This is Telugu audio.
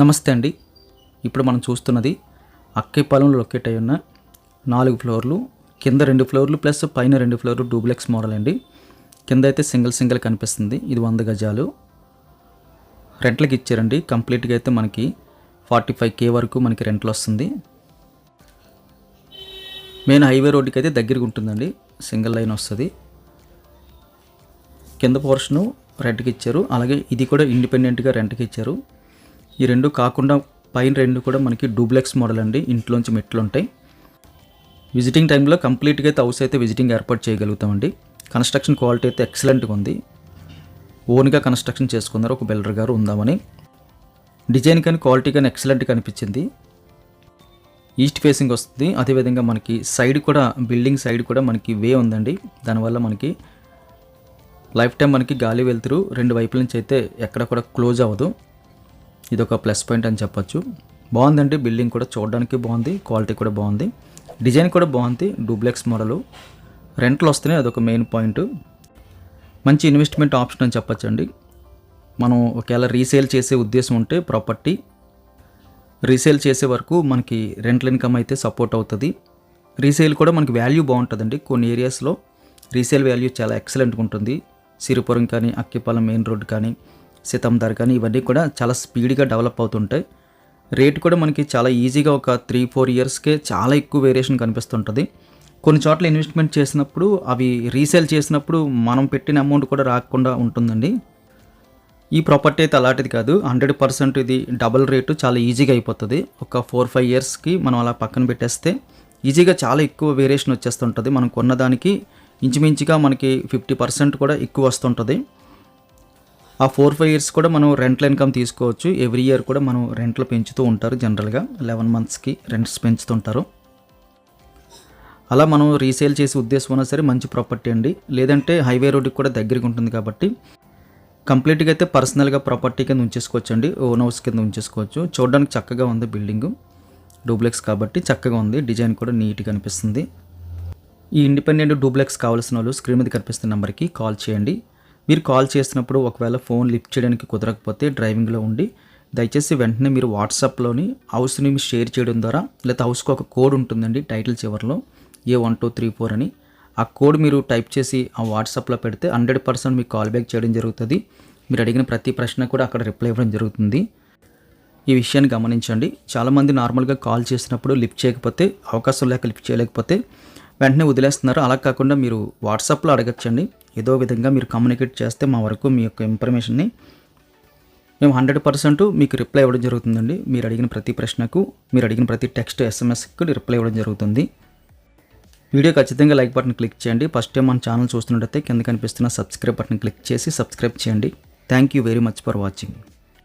నమస్తే అండి. ఇప్పుడు మనం చూస్తున్నది అక్కేపాలెంలో లొకేట్ అయి ఉన్న 4 ఫ్లోర్లు, కింద 2 ఫ్లోర్లు ప్లస్ పైన 2 ఫ్లోర్లు డూప్లెక్స్ మోడల్ అండి. కింద అయితే సింగిల్ కనిపిస్తుంది. ఇది 100 గజాలు రెంట్లకి ఇచ్చారండి. కంప్లీట్గా అయితే మనకి 45K వరకు మనకి రెంట్లు వస్తుంది. మెయిన్ హైవే రోడ్డుకి అయితే దగ్గరగా ఉంటుందండి. సింగిల్ లైన్ వస్తుంది. కింద పోర్షను రెంట్కి ఇచ్చారు. అలాగే ఇది కూడా ఇండిపెండెంట్గా రెంట్కి ఇచ్చారు. ఈ రెండు కాకుండా పైన 2 కూడా మనకి డూప్లెక్స్ మోడల్ అండి. ఇంట్లోంచి మెట్లు ఉంటాయి. విజిటింగ్ టైంలో కంప్లీట్గా అయితే హౌస్ అయితే విజిటింగ్ ఏర్పాటు చేయగలుగుతామండి. కన్స్ట్రక్షన్ క్వాలిటీ అయితే ఎక్సలెంట్గా ఉంది. ఓన్గా కన్స్ట్రక్షన్ చేసుకున్నారు ఒక బిల్డర్ గారు ఉందామని. డిజైన్ కానీ క్వాలిటీ కానీ ఎక్సలెంట్గా అనిపించింది. ఈస్ట్ ఫేసింగ్ వస్తుంది. అదేవిధంగా మనకి సైడ్ కూడా బిల్డింగ్ సైడ్ కూడా మనకి వే ఉందండి. దానివల్ల మనకి లైఫ్ టైం మనకి గాలి వెళ్తురు 2 వైపుల నుంచి అయితే ఎక్కడ కూడా క్లోజ్ అవ్వదు. ఇది ఒక ప్లస్ పాయింట్ అని చెప్పొచ్చు. బాగుందండి. బిల్డింగ్ కూడా చూడడానికి బాగుంది. క్వాలిటీ కూడా బాగుంది. డిజైన్ కూడా బాగుంది. డూప్లెక్స్ మోడలు రెంట్లు వస్తున్నాయి. అదొక మెయిన్ పాయింట్. మంచి ఇన్వెస్ట్మెంట్ ఆప్షన్ అని చెప్పొచ్చండి. మనం ఒకవేళ రీసేల్ చేసే ఉద్దేశం ఉంటే ప్రాపర్టీ రీసేల్ చేసే వరకు మనకి రెంటల్ ఇన్కమ్ అయితే సపోర్ట్ అవుతుంది. రీసేల్ కూడా మనకి వాల్యూ బాగుంటుందండి. కొన్ని ఏరియాస్లో రీసేల్ వాల్యూ చాలా ఎక్సలెంట్గా ఉంటుంది. సిరిపురం కానీ, అక్కిపాలెం మెయిన్ రోడ్ కానీ, సీతందార్ కానీ ఇవన్నీ కూడా చాలా స్పీడ్గా డెవలప్ అవుతుంటాయి. రేట్ కూడా మనకి చాలా ఈజీగా ఒక 3-4 ఇయర్స్కే చాలా ఎక్కువ వేరియేషన్ కనిపిస్తుంటుంది. కొన్ని చోట్ల ఇన్వెస్ట్మెంట్ చేసినప్పుడు అవి రీసేల్ చేసినప్పుడు మనం పెట్టిన అమౌంట్ కూడా రాకుండా ఉంటుందండి. ఈ ప్రాపర్టీ అయితే అలాంటిది కాదు. 100% ఇది డబుల్ రేటు చాలా ఈజీగా అయిపోతుంది. ఒక 4-5 ఇయర్స్కి మనం అలా పక్కన పెట్టేస్తే ఈజీగా చాలా ఎక్కువ వేరియేషన్ వచ్చేస్తుంటుంది. మనం కొన్నదానికి ఇంచుమించుగా మనకి 50% కూడా ఎక్కువ వస్తుంటుంది. ఆ 4-5 ఇయర్స్ కూడా మనం రెంట్ల ఇన్కమ్ తీసుకోవచ్చు. ఎవ్రీ ఇయర్ కూడా మనం రెంట్లు పెంచుతూ ఉంటారు. జనరల్గా 11 మంత్స్కి రెంట్స్ పెంచుతుంటారు. అలా మనం రీసేల్ చేసే ఉద్దేశం ఉన్నా సరే మంచి ప్రాపర్టీ అండి. లేదంటే హైవే రోడ్డుకి కూడా దగ్గరగా ఉంటుంది కాబట్టి కంప్లీట్గా అయితే పర్సనల్గా ప్రాపర్టీ కింద ఉంచేసుకోవచ్చు అండి. ఓన్ హౌస్ కింద ఉంచేసుకోవచ్చు. చూడడానికి చక్కగా ఉంది. బిల్డింగు డూప్లెక్స్ కాబట్టి చక్కగా ఉంది. డిజైన్ కూడా నీట్గా అనిపిస్తుంది. ఈ ఇండిపెండెంట్ డూప్లెక్స్ కావాల్సిన వాళ్ళు స్క్రీన్ మీద కనిపిస్తున్న నెంబర్కి కాల్ చేయండి. మీరు కాల్ చేసినప్పుడు ఒకవేళ ఫోన్ లిఫ్ట్ చేయడానికి కుదరకపోతే డ్రైవింగ్లో ఉండి దయచేసి వెంటనే మీరు వాట్సాప్లోని హౌస్ని షేర్ చేయడం ద్వారా, లేకపోతే హౌస్కి ఒక కోడ్ ఉంటుందండి టైటిల్ చివరిలో A1234 అని. ఆ కోడ్ మీరు టైప్ చేసి ఆ వాట్సాప్లో పెడితే 100% మీకు కాల్ బ్యాక్ చేయడం జరుగుతుంది. మీరు అడిగిన ప్రతి ప్రశ్న కూడా అక్కడ రిప్లై ఇవ్వడం జరుగుతుంది. ఈ విషయాన్ని గమనించండి. చాలామంది నార్మల్గా కాల్ చేసినప్పుడు లిఫ్ట్ చేయకపోతే, అవకాశం లేక లిఫ్ట్ చేయలేకపోతే వెంటనే వదిలేస్తున్నారు. అలా కాకుండా మీరు వాట్సాప్లో అడగచ్చండి. ఏదో విధంగా మీరు కమ్యూనికేట్ చేస్తే మా వరకు మీ యొక్క ఇన్ఫర్మేషన్ని మేము 100% మీకు రిప్లై ఇవ్వడం జరుగుతుందండి. మీరు అడిగిన ప్రతి ప్రశ్నకు, మీరు అడిగిన ప్రతి టెక్స్ట్ SMS-కి రిప్లై ఇవ్వడం జరుగుతుంది. వీడియో ఖచ్చితంగా లైక్ బటన్ క్లిక్ చేయండి. ఫస్ట్ టైం మన ఛానల్ చూస్తున్నట్టయితే కింద కనిపిస్తున్న సబ్స్క్రైబ్ బటన్ క్లిక్ చేసి సబ్స్క్రైబ్ చేయండి. Thank you very much for watching.